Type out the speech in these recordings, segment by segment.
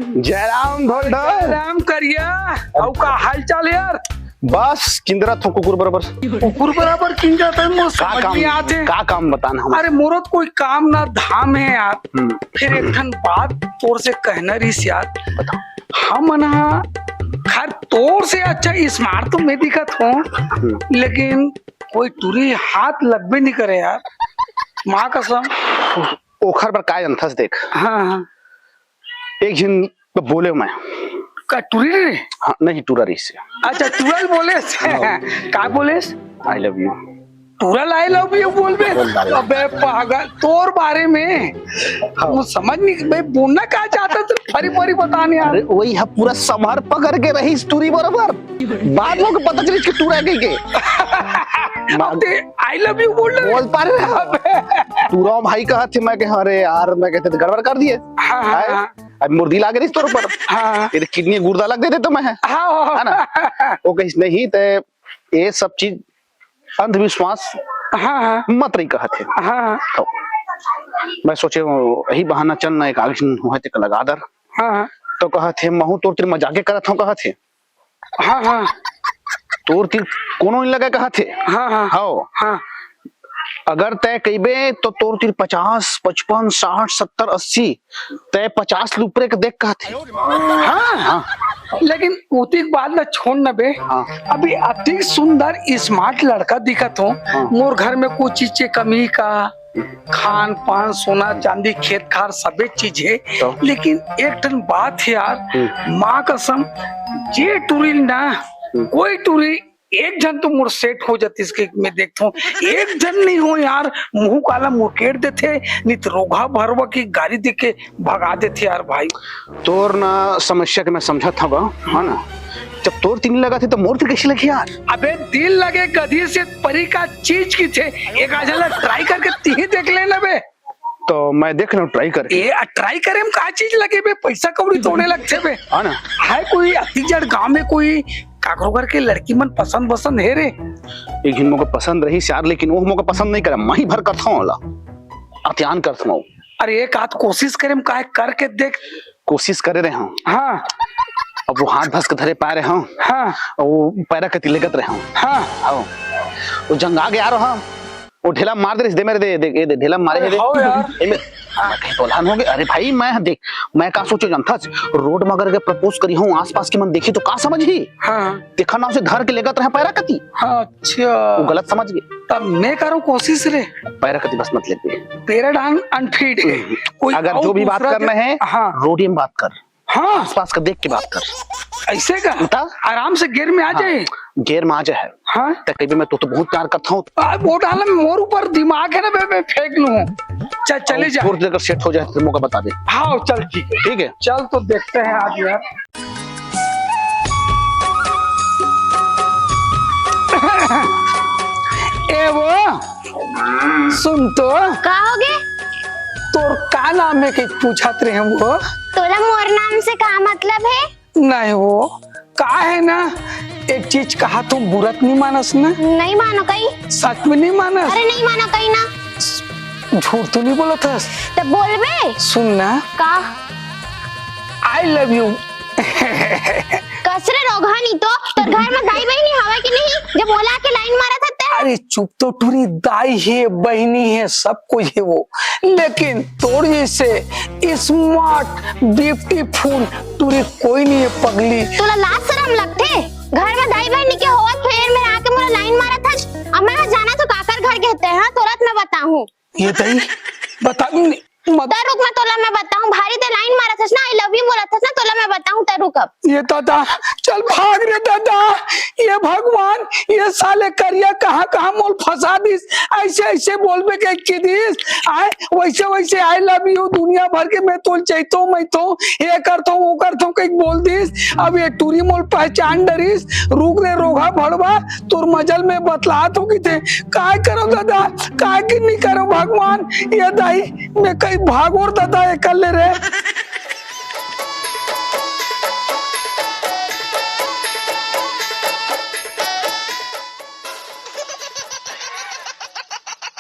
जयराम ढोल ढोल राम करिया और का हाल चाल यार। बस किंदरा थो कुकुर बराबर कुकुर बराबर किन जाता है मोर समझ नहीं आते। का काम बताना हम। अरे मोरो तो कोई काम ना धाम है यार। फिर एक ठन बात तोर से कहना रही यार। हम ना खैर तोर से अच्छा स्मार्ट तो मैं दिखत हूँ, लेकिन कोई टूरी हाथ लगबे नहीं करे यार, माँ कसम। ओखर पर काय अंथस देख। हाँ एक जन तो बोले मैं का टूरी रे। हाँ, नहीं टूरा से। अच्छा टूरल बोले का बोले? I love you. टूरल आई लव यू बोल बे? अबे पागल, तोर बारे में वो समझ नहीं भाई बोलना क्या चाहता तू, फरी फरी बताने यार। अरे वही है पूरा समर पकड़ के रही टूरी बराबर, बाद में पता चली कि टूरा गई के आई लव यू बोल पा रहे टूरा भाई कहा थे। मैं कहा अरे यार मैं कहते गड़बड़ कर दिए। अब मुर्दी लागे रही तोर ऊपर। तेरे किडनी गुर्दा लग देते तो मैं है ना। वो कहीं नहीं तो ये सब चीज अंधविश्वास मत रही कहा थे। तो मैं सोचे यही बहाना चल ना एक आगे हुए थे लगा दर। तो कहा थे महू तोर तीर मजाके करत हूँ कहा थे। तोर तीर कोनो नहीं लगा कहा थे। हाँ अगर तय कईबे तो तोर तीर 50, 55, 60, 70, 80 तय 50 ऊपरे के देख कहा थे। लेकिन उती बात ना छोड़ न बे। अभी अति सुंदर स्मार्ट लड़का दिखत हो। मोर घर में कुछ चीज की कमी का, खान पान सोना चांदी खेत खार सबे चीज है। लेकिन एक टन बात है यार, माँ कसम जे टूरी ना कोई टूरी एक जन तो मुड़ सेट हो जाती इसके मैं देखता हूँ। एक जन नहीं हो यार, मुंह काला मुकेट देते नहीं तो रोगा भरवा की गाड़ी देख के भगा देते यार भाई। तोर ना समस्या के मैं समझा था है ना। जब तोर तीन लगा थे तो मोर तीर कैसी लगी यार? अबे दिल लगे गधी से परी का चीज की थे। एक आजला ट्राई करके तीही देख लेना बे। तो मैं देख रहा हूँ ट्राई करके। ये ट्राई करे में का चीज लगे बे, पैसा कौड़ी तोड़ने लगते बे है ना। है कोई अतिजड़ गांव में कोई काकरो घर के लड़की मन पसंद पसंद है रे। एक दिन मोको पसंद रही यार, लेकिन वो मोको पसंद नहीं करे। मैं ही भर करता हूँ अत्यान करता हूँ। अरे एक आध कोशिश करे में का करके देख। कोशिश करे रहे हूँ। हाँ अब वो हाथ धस के धरे पा रहे हूँ। हाँ वो पैरा कति लगत रहे हूँ। हाँ वो जंग आ गया रहा। वो ढेला मार दे मेरे दे ढेला मारे दे कहीं तो हो गए। अरे भाई मैं देख मैं का सोचो जानता रोड में अगर प्रपोज करी हूँ आसपास की मन देखी तो का समझ ही। देखा ना उसे धर के लेकर रहे पैरा कति। अच्छा वो गलत समझ गए। तब मैं करूँ कोशिश रे। पैरा कति बस मत ले तेरा डांग अनफिट है। कोई अगर जो भी बात करना है रोड में बात कर। हाँ आसपास का देख के बात कर। ऐसे का आराम से गेर में आ जाए। गेर में आ जाए। हाँ तकरीबन मैं तो बहुत प्यार करता हूँ। वो डाला में मोर ऊपर दिमाग है ना मैं फेंक लूँ। चल चले जा। थोड़ी देर सेट हो जाए तो मौका बता दे। हाँ चल ठीक है चल तो देखते हैं आज यार। ए वो सुन तो का होगे? तोर का नाम है कि पूछत रहे हैं वो? तोरा मोर नाम से का मतलब है? नहीं वो का है ना एक चीज कहा तुम बुरत नहीं मानस ना? नहीं मानो कहीं। सच में नहीं मानस? अरे नहीं मानो कहीं ना। झूठ तो नहीं बोला था? तो बोल बे। सुन ना का आई लव यू। कसरे रोगा नहीं तो घर में दाई बहनी हवा की नहीं जब बोला के लाइन मारा था। अरे चुप तो टूरी दाई है बहनी है सब कुछ है वो, लेकिन तोड़ जैसे स्मार्ट ब्यूटीफुल टूरी कोई नहीं है पगली। तोला लाज शर्म लगते घर में दाई बहनी के होवत फिर मैं आके मोरा लाइन मारा था। अब मैं जाना तो काकर घर कहते हैं तुरंत मैं बताऊं। ये दाई बता रुक मैं तोला मैं बताऊं। भारी ते लाइन मारा था ना आई लव यू बोला था ना तोला मैं बताऊं ते रुक। अब ये दादा चल भाग रे दादा। ये भगवान ये साले करिया कहाँ कहाँ मोल फंसा दिस। ऐसे ऐसे बोलबे के दिस आए वैसे वैसे आई लव यू दुनिया भर के मैं तोल चाहता हूँ मैं तो ये करता हूँ वो करता हूँ कहीं बोल दिस। अब ये टूरी मोल पहचान डरिस। रुक रे रोगा भड़वा तोर मजल में बतलात हो कि थे काय करो दादा काय की नहीं करो भगवान। ये दाई मैं कहीं भागोर दादा ये कर ले रे।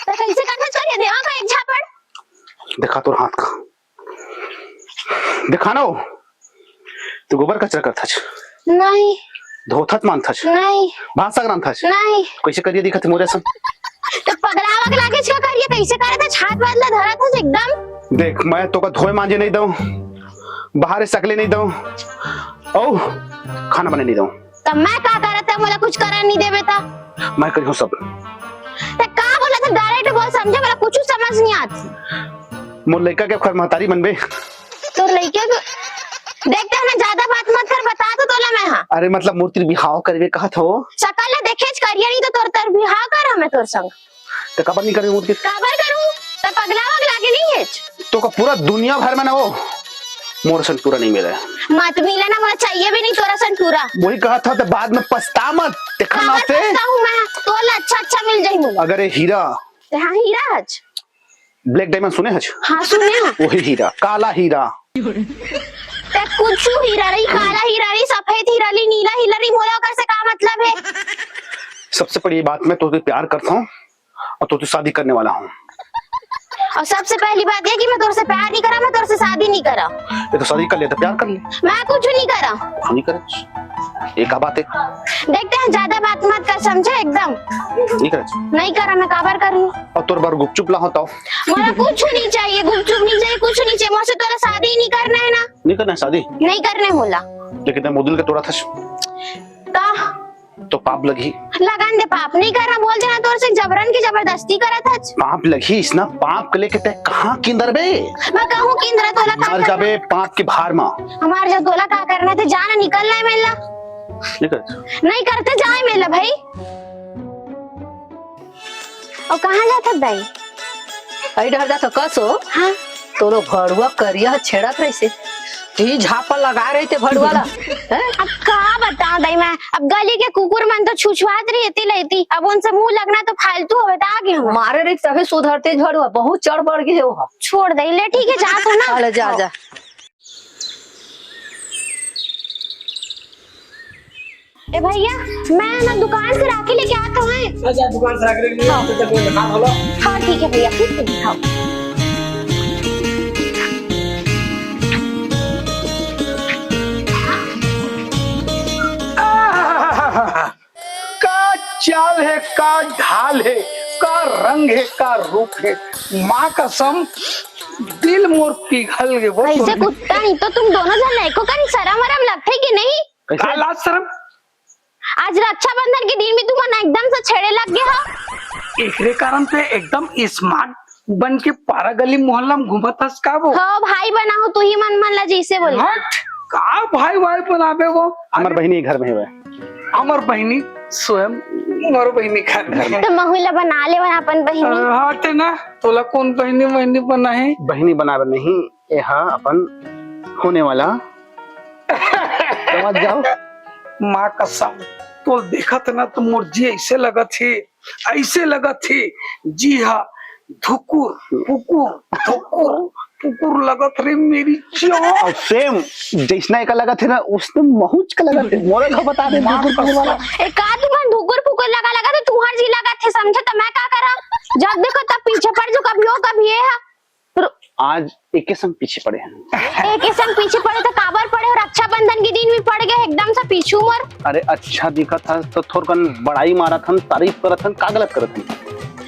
कैसे करना चाहिए देवा का एक झापड़। दिखा तो हाथ का दिखाना हो। तू गोबर कचरा करता छ नहीं धोथत मानता छ नहीं भाषा ग्राम था नहीं कैसे करिए दिखत मोरे सम तो पगला वगला के क्या करिए कैसे करे था छात बदला धरा था एकदम देख मैं तो का धोए मांजे नहीं दूं बाहर सकले नहीं दूं ओ खाना बने नहीं दूं तब मैं का करत है मोला कुछ करा नहीं देबे ता मैं करियो सब ते का बोला था डायरेक्ट बोल समझे मला कुछ समझ नहीं आती मोर लड़का के खर महतारी बनबे तो लइके को देखते हैं ना ज्यादा बात मत कर बता तो तोला मैं हां अरे मतलब मूर्ति बिहाव करबे कहत हो सकल ले देखेच करिया नहीं तो तोर तर बिहाव कर हमें तोर संग तो कबर नहीं करे मूर्ति काबर करूं तो पगला वगला के नहीं है तो का पूरा दुनिया भर में ना वो मोर सन पूरा नहीं मिला मत मिले ना मुझे चाहिए भी नहीं तोरा सन पूरा वही कहा था तो बाद में पछता मत देखा ना से हूं मैं तोला अच्छा मिल जाई मुझे अगर ये हीरा हां हीरा हज ब्लैक डायमंड सुने हज हां सुने हैं वही हीरा काला हीरा ते कुछ हीरा रही काला हीरा रही सफेद हीरा रही नीला हीरा रही मोला कर से का मतलब है सबसे बड़ी बात मैं तुझसे प्यार करता हूँ और तुझसे शादी करने वाला हूँ और सबसे पहली बात ये कि मैं तुझसे प्यार नहीं करा मैं तुझसे शादी नहीं करा ये तो शादी कर ले तो प्यार कर ले मैं कुछ नहीं करा नहीं करे एक बात है देखते हैं ज्यादा बात मत कर समझे एकदम नहीं करे नहीं करा मैं काबर कर रही हूँ और तोर बार गुपचुप ला होता मुझे कुछ नहीं चाहिए गुपचुप नहीं चाहिए कुछ नहीं चाहिए मुझसे तोरा शादी नहीं करना है ना नहीं करना है शादी नहीं करने होला लेकिन मोदुल के तोड़ा था का तो पाप लगी लगान दे पाप नहीं करना बोल देना तोर से जबरन की जबरदस्ती करा था पाप लगी इसना पाप के लेके तय कहाँ किंदर बे मैं कहूँ कि इंद्रा तोला का मर जाबे पाप के भार में हमारे जो तोला का करना थे जाना निकलना है मेला नहीं करे नहीं करते जाए मेला भाई और कहाँ जाता भाई आई डर जा तो कसो हाँ तो लो भड़ुआ करिया छेड़त रही से ती झापा लगा रहे थे भड़ुआला अब कहाँ बताऊं भाई मैं अब गली के कुकुर मन तो छुछुआत रहती अब उनसे मुंह लगना तो फालतू हो बता आगे हम मारे रही तभी सुधरते झड़ुआ बहुत चढ़ बढ़ गए हो छोड़ दे ले ठीक है जा तो ना चले जा जा ए भैया मैं ना दुकान से राखी लेके आता हूँ अच्छा दुकान से राखी लेके हाँ ठीक है भैया ठीक है हाँ का चाल है का ढाल है का रंग है का रूप है माँ कसम दिल मोर पिघल गए वो ऐसे कुत्ता नहीं तो तुम दोनों जन लड़कों का शर्म वरम लगते कि नहीं का लाज शर्म आज रक्षाबंधन के दिन में तुम ना एकदम से छेड़े लग गए हो एकरे कारण पे एकदम स्मार्ट बन के पारा गली मोहल्ला में घूमत हस का वो हाँ भाई बना हो तू ही मन ला जैसे बोले हट का भाई भाई बनाबे वो हमार बहनी घर में है हमार बहनी स्वयं हमार बहनी घर में तो महिला बना ले बना अपन बहनी हट ना तोला कौन बहनी बहनी बना है बहनी बनावे नहीं यहाँ अपन होने वाला समझ जाओ माँ कसम तो देखा था ना तो मोर जी ऐसे लगा थी जी हाँ धुकुर पुकुर धुकुर पुकुर लगत रे मेरी और सेम जैसना एक लगा थे ना उसने महूच का लगा थे मोरे को बता दे एक का तुम धुकुर पुकुर लगा तो तुहार जी लगा थे समझे तो मैं का करा जब देखो तब पीछे पड़ जो कभी हो कभी ये है आज एक संग पीछे पड़े हैं एक संग पीछे पड़े तो काबर पड़े और रक्षाबंधन के दिन भी पड़ गए एकदम से पीछू मर अरे अच्छा दिखा था तो थोड़कन बड़ाई मारा था तारीफ करा था का गलत करा था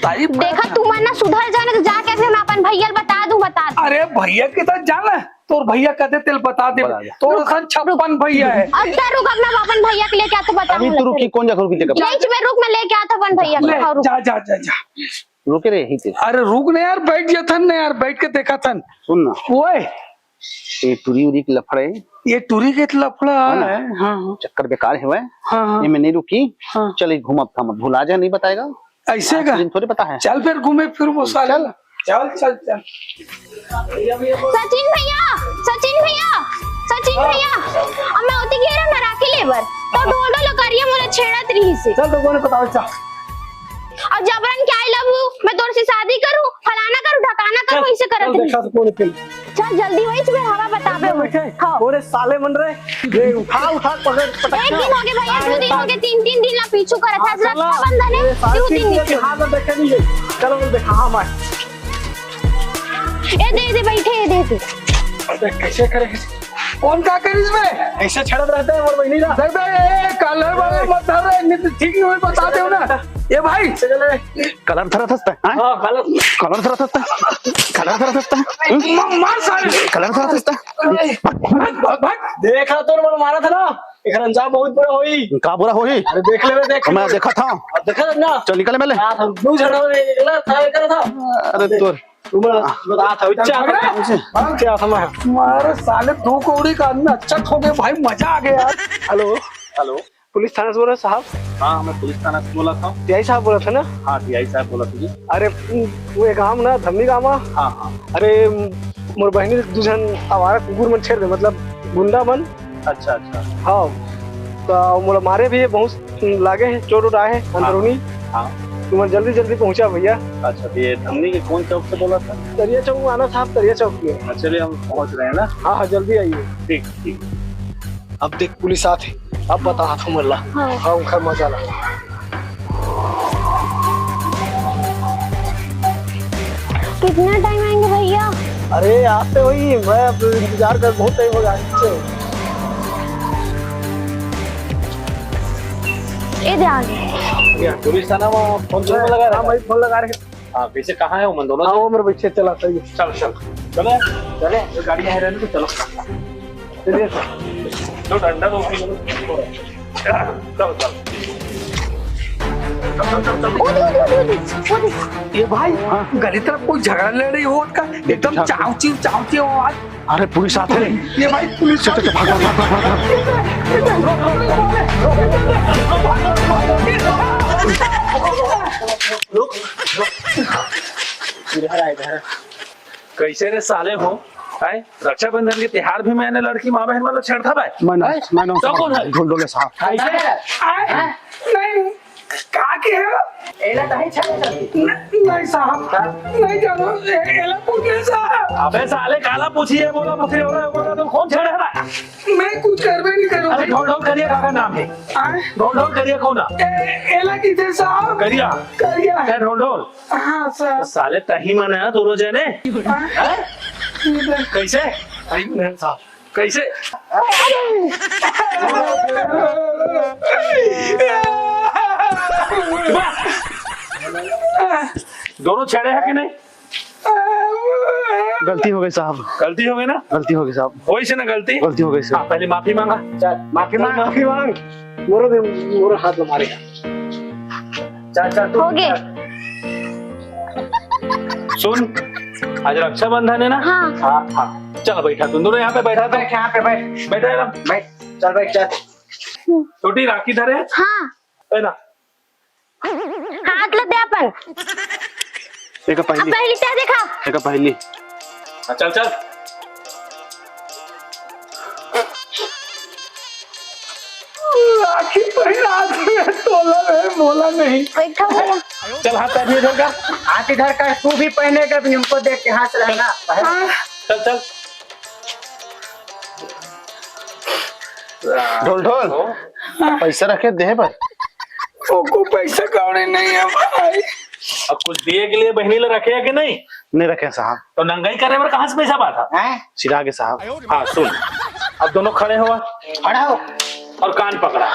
तारीफ देखा तुम ना सुधर जाने तो जाके फिर मैं अपन भैया बता दूं अरे भैया की तो जाना तोर भैया कहते तेल बता दे तोर सन 56 भैया है अब रुक अपना अपन भैया के लेके आता बता अभी तू रुकी कौन जा रुकी लेकर बीच में रुक मैं लेके आता अपन भैया को जा जा जा जा रुके रे यही थे अरे रुक ने यार बैठ गया था ना यार बैठ के देखा था सुन ना ओए ये टूरी उरी की लफड़े ये टूरी के लफड़ा है हां चक्कर बेकार है वह हां ये मैं नहीं रुकी चल घूम अब था मत भुला जा नहीं बताएगा ऐसे का थोड़ी पता है चल फिर घूमे फिर वो साल चल चल चल सचिन भैया अब मैं होती घेरा मैं राखी लेबर तो ढोल ढोल करिया मोला छेड़त रही से चल तो कोने बताओ चल और जबरन क्या आई लव यू मैं तोर से शादी करूं फलाना करूं ढकाना करूं ऐसे करत रही देखा तो कोने फिल्म चल जल्दी वही से हवा बताबे हां पूरे साले बन रहे ये उठा पकड़ एक दिन हो गए भैया 2 दिन हो गए 3 दिन ला पीछू करत है रक्षाबंधन है 2 दिन नीचे हां तो देखे नहीं चलो देखा हां मैं ए दे बैठे दे अबे कैसे करे कौन का कर इसमें ऐसे छड़त रहते हैं और बहनी ना देख बे कलर वाले मत धर रहे नहीं तो ठीक नहीं बता दो ना ये भाई कलर थरा थसता है हाँ कलर कलर थरा थसता है कलर थरा थसता है मार साले कलर थरा थसता है भाग देखा तो मन मारा था ना एक अंजाम बहुत बड़ा होई का बुरा होई अरे देख ले देख मैं देखा था अब देखा ना चल निकले मेले दो झड़ा निकला था कर था अरे तोर तुम बता था क्या था मैं मारे साले 2 कौड़ी का आदमी अच्छा हो गया भाई मजा आ गया यार हेलो हेलो पुलिस थाना से बोल रहे साहब हाँ मैं पुलिस थाना से बोला था टीआई साहब बोला था ना हाँ टीआई साहब बोला था जी अरे वो एक गाँव ना धमनी गाँव हाँ हाँ अरे मोर बहनी दूजन आवारा कुकुर मन छेड़ दे मतलब गुंडा मन अच्छा अच्छा हाँ तो मोला मारे भी है बहुत लागे है चोट उठ आए हैं अंदरूनी हाँ तुम जल्दी जल्दी पहुंचा भैया अच्छा तो ये धमनी के कौन चौक से बोला था तरिया चौक में आना साहब तरिया चौक में चलिए हम पहुंच रहे हैं ना हाँ हाँ जल्दी आइए ठीक ठीक अब देख पुलिस आते अब बता हाथों मल्ला हाँ खैर मजा ला कितना टाइम आएंगे भैया? अरे आते वही मैं अब इंतजार कर बहुत टाइम हो गया ये ध्यान पुलिस थाना में फोन लगा हाँ भाई फोन लगा रहे हाँ वैसे कहाँ है वो मन दोनों हाँ वो मेरे बच्चे चला सही है चल चल चले चले गाड़ी है रहने तो चलो चलिए सर दो डंडा दो चलो चल ये भाई गली तरफ कोई झगड़ा लड़ रही हो का एकदम चावची आवाज अरे पुलिस आते हैं ये भाई पुलिस चल भाग भाग भाग कैसे रे साले हो है रक्षाबंधन के त्योहार भी मैंने लड़की माँ बहन वाला छेड़ था भाई मैंने तो कौन है? ढोल ढोले साहब नहीं का के नहीं साहब नहीं जानो एला पूछे साहब अबे साले काला पूछिए बोला मुझे हो रहा है तो कौन छेड़ रहा है मैं कुछ करबे नहीं करूँ अरे ढोल ढोल करिए का नाम है ढोल ढोल करिए कौन एला किथे साहब करिया करिया क्या ढोल ढोल हाँ सर साले तही मन है दोनों जने कैसे कैसे दोनों छेड़े हैं कि नहीं गलती हो गई साहब गलती हो गई ना गलती हो गई साहब हो से ना गलती गलती हो गई हाँ साहब पहले माफी मांगा चल माफी मांग मोरो हाथ में मारेगा चल चल हो गए सुन आज रक्षाबंधन है ना हाँ हाँ हाँ चलो बैठा तुम दोनों यहाँ पे बैठा था यहाँ पे बैठ बैठा है ना बैठ चल बैठ चल छोटी राखी धरे हाँ है ना हाथ लग दे अपन एक अब पहली पहली क्या देखा एक पहली हाँ, चल चल राखी पहना में तोला है बोला नहीं बैठा हुआ चल हाथ पैर इधर का हाथ इधर का तू भी पहनेगा भी हमको देख के हाथ रहना चल चल ढोल ढोल पैसा रखे दे पर को पैसा कौड़े नहीं है भाई अब कुछ दिए के लिए बहनी ले रखे है कि नहीं नहीं रखे साहब तो नंगाई करे में कहाँ से पैसा बात है सिरा के साहब हाँ सुन अब दोनों खड़े हुआ खड़ा हो और कान पकड़ा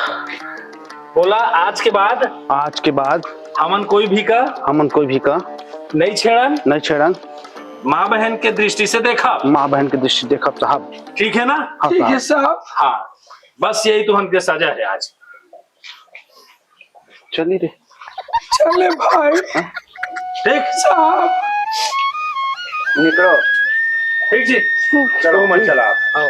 बोला आज के बाद हमन कोई भी का नहीं छेड़न नहीं छेड़न माँ बहन के दृष्टि से देखा माँ बहन की दृष्टि देखा साहब ठीक है ना हाँ ठीक है साहब साहब हाँ बस यही तो हमके सजा है आज चलिए रे चले भाई ठीक साहब निकलो ठीक जी चलो मत चला आओ